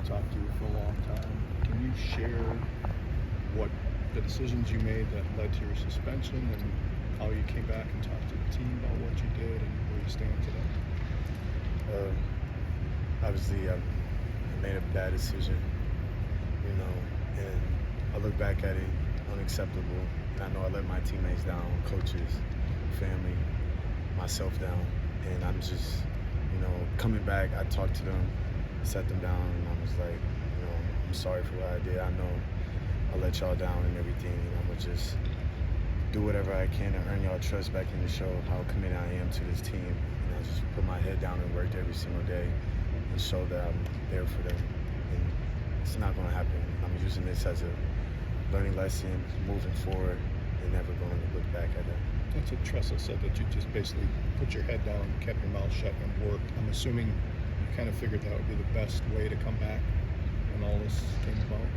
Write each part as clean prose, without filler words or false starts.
talked to you for a long time. Can you share what the decisions you made that led to your suspension and how you came back and talked to the team about what you did and where you stand today? Obviously, I made a bad decision, and I look back at it unacceptable. And I know I let my teammates down, coaches, family, myself down, and I'm just, coming back. I talked to them, sat them down, and I was like, I'm sorry for what I did. I know I let y'all down and everything, and I'm gonna just do whatever I can to earn y'all trust back in the show how committed I am to this team. And I just put my head down and worked every single day and show that I'm there for them. And it's not gonna happen. I'm using this as a learning lesson, moving forward, and never going to look back at it. That's what Tressa said, that you just basically put your head down, kept your mouth shut, and worked. I'm assuming you kind of figured that would be the best way to come back when all this came about.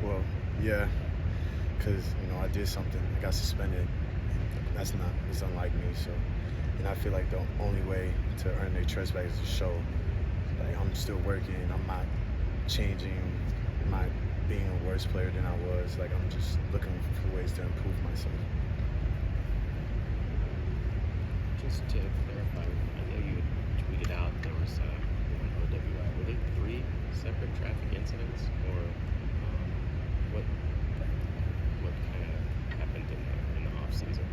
Well, yeah, because I did something. I got suspended. And it's unlike me. So, and I feel like the only way to earn their trust back is to show, like, I'm still working. I'm not changing. I'm not being a worse player than I was. Like, I'm just looking for ways to improve myself. Just to clarify, I know you tweeted out there was an OWI. Were they 3 separate traffic incidents, or what kind of happened in the off season?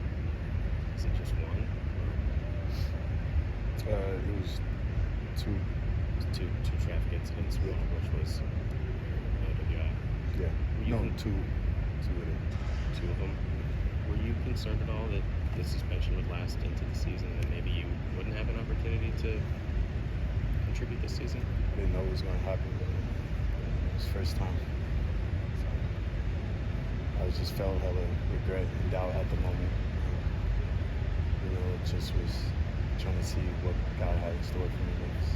Is it just one? It was 2. Two traffic incidents, one of which was OWI. Yeah. No, 2. 2 of them. 2 of them. Were you concerned at all that the suspension would last into the season and maybe you wouldn't have an opportunity to contribute this season? I didn't know it was going to happen, but it was the first time. So I just felt hella regret and doubt at the moment. It just was trying to see what God had in store for me next.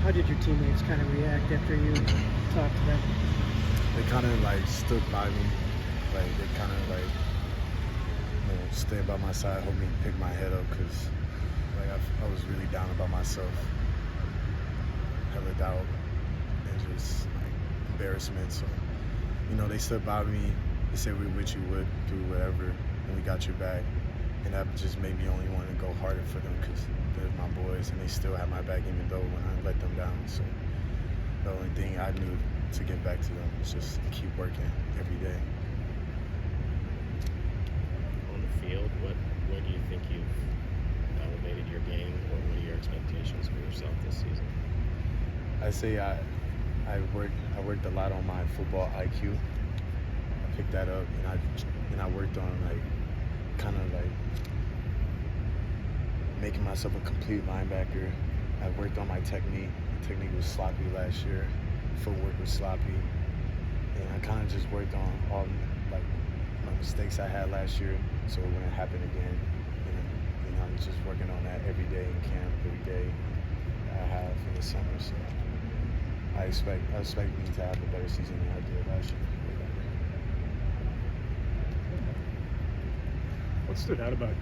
How did your teammates kind of react after you talked to them? They kind of stood by me. They kind of stayed by my side, helped me pick my head up, because I was really down about myself. Hella doubt and just embarrassment. So, they stood by me. They said we're with you, would do whatever, and we got your back. And that just made me only want to go harder for them, because they're my boys and they still have my back even though when I let them down. So the only thing I knew to get back to them was just to keep working every day. On the field, where do you think you've elevated your game, or what are your expectations for yourself this season? I say I worked a lot on my football IQ. I picked that up, and I worked on making myself a complete linebacker. I worked on my technique. My technique was sloppy last year. Footwork was sloppy, and I kind of just worked on all my mistakes I had last year, so it wouldn't happen again. And I'm just working on that every day in camp, every day I have in the summer. So I expect me to have a better season than I did last year. What stood out about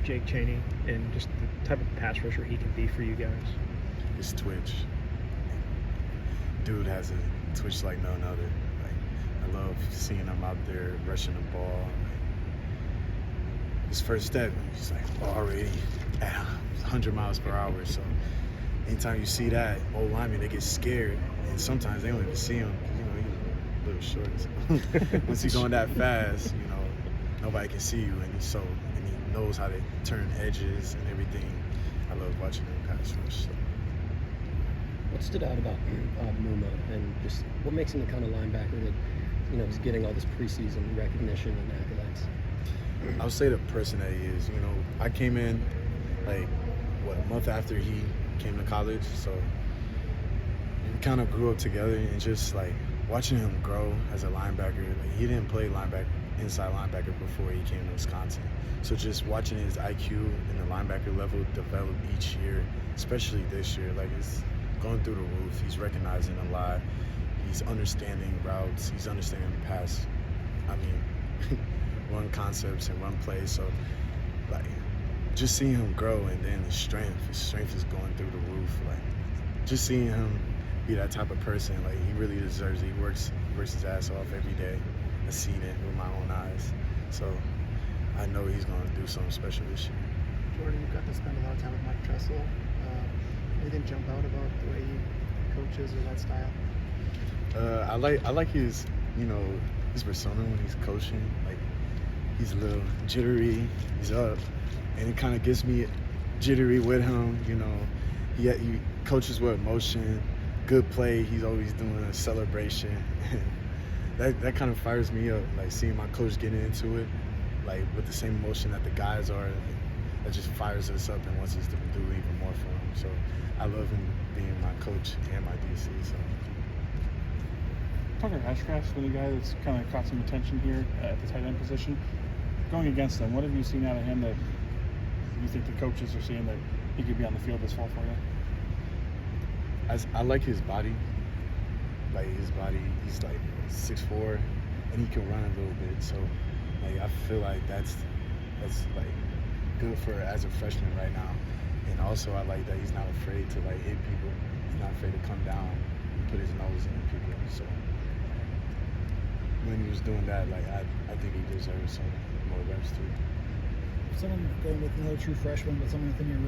Jake Chaney and just the type of pass rusher he can be for you guys? His twitch. Dude has a twitch like none other. I love seeing him out there rushing the ball. His first step, he's already at 100 miles per hour. So anytime you see that, old linemen, they get scared, and sometimes they don't even see him. He's a little short. So once he's going that fast, nobody can see you, and he knows how to turn edges and everything. I love watching him pass rush. So. What stood out about Muma, and just what makes him the kind of linebacker that is getting all this preseason recognition and accolades? I would say the person that he is. I came in a month after he came to college, so we kind of grew up together, and just watching him grow as a linebacker. He didn't play inside linebacker before he came to Wisconsin. So just watching his IQ and the linebacker level develop each year, especially this year, it's going through the roof. He's recognizing a lot. He's understanding routes. He's understanding pass. run concepts and run plays. So just seeing him grow, and then his strength is going through the roof. Like, just seeing him be that type of person, like, he really deserves it. He works his ass off every day. I've seen it with my own eyes. So I know he's going to do something special this year. Jordan, you got to spend a lot of time with Mike Tressel. Anything jump out about the way he coaches or that style? I like his, his persona when he's coaching. Like, he's a little jittery, he's up, and it kind of gets me jittery with him. He coaches with emotion, good play. He's always doing a celebration. that kind of fires me up. Like, seeing my coach getting into it, like, with the same emotion that the guys are. That just fires us up and wants us to do even more for him. So I love him being my coach and my DC. So. Tucker Ashcraft's been a guy that's kind of caught some attention here at the tight end position. Going against him, what have you seen out of him that you think the coaches are seeing that he could be on the field this fall for you? I like his body. Like, his body, he's like 6'4", and he can run a little bit. So, like, I feel like that's like good for as a freshman right now. And also, I like that he's not afraid to, like, hit people. He's not afraid to come down and put his nose in people. So when he was doing that, like, I think he deserves some more reps too. Someone going with another true freshman, but someone within your